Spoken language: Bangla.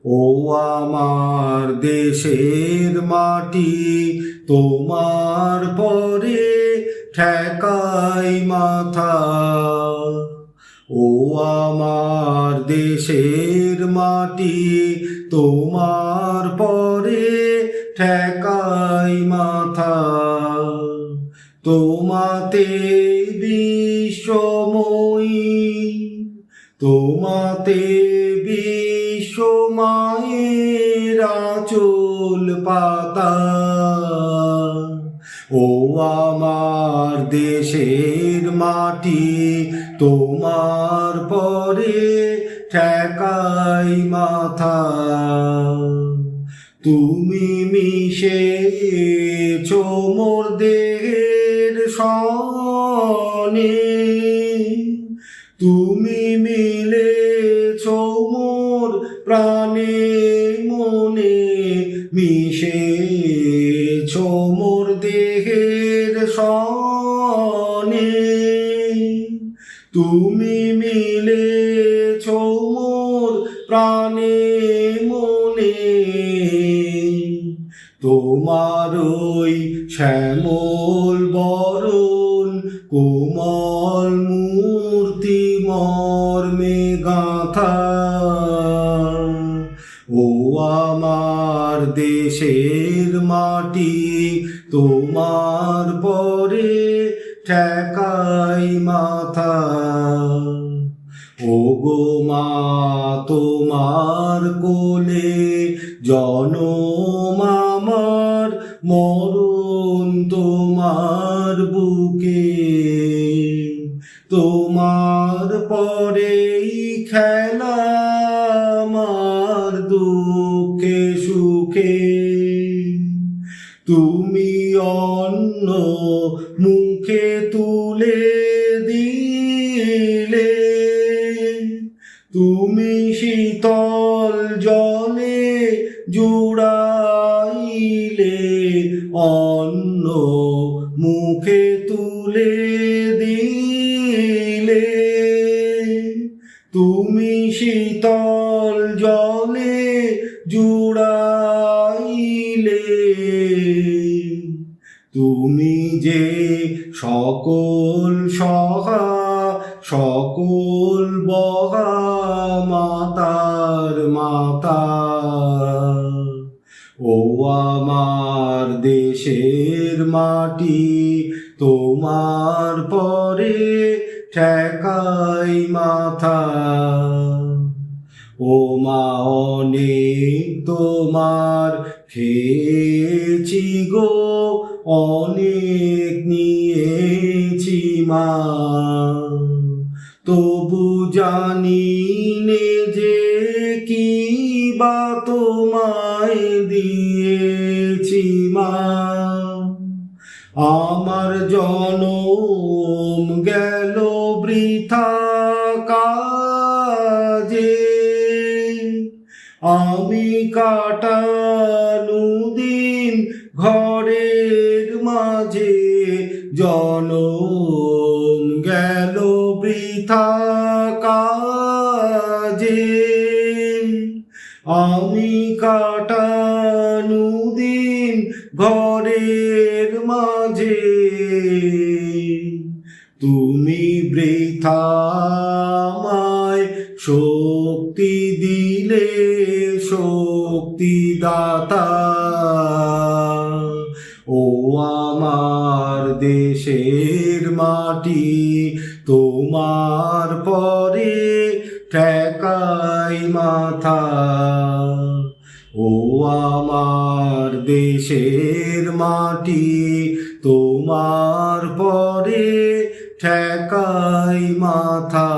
ও আমার দেশের মাটি, তোমার পরে ঠেকাই মাথা। ও আমার দেশের মাটি, তোমার পরে ঠেকাই মাথা। তোমাতে বিশ্বময়ী, তোমাতে বিশ্বমায়ের আঁচল পাতা। ও আমার দেশের মাটি, তোমার পরে ঠেকাই মাথা। তুমি মিশেছো মোর দেহের সনে, তুমি মিলেছো মোর প্রাণে মনে, মিশেছো মোর দেহের সনে। তুমি মিলেছো মোর প্রাণে মনে, তোমার ওই শ্যামল বরণ কোমল মূর্তি মর্মে গাঁথা। ও আমার দেশের মাটি, তোমার পরে ঠেকাই মাথা। ও গো মা, তোমার কোলে জনম আমার, মরণ তোমার বুকে। তোমার পরেই খেলা আমার দুঃখে সুখে। তুমি অন্ন মুখে তুলে দিলে, তুমি শীতল জলে জুড়াইলে, অন্ন মুখে তুলে দিলে। তুমি শীতল জলে জুড়াইলে, তুমি যে সকল সহা সকল বহা মাতার মাতা। ও আমার দেশের মাটি, তোমার পরে ঠেকাই মাথা। ও মা অনেক তোমার খেয়েছি গো, অনেক নিয়েছি মা। তবু জানি নে যে কি বা তোমায় দিয়েছি মা। আমার জনম গেল বৃথা কাজে, আমি কাটানো দিন ঘরের মাঝে। জনম গেল বৃথা কাজে, আমি কাটানো দিন ঘরের মাঝে। তুমি বৃথা আমায় শক্তি দিলে, শক্তিদাতা। ও আমার দেশের মাটি, তোমার পরে ঠেকাই মাথা। ও আমার দেশের মাটি, তোমার পরে ঠেকাই মাথা।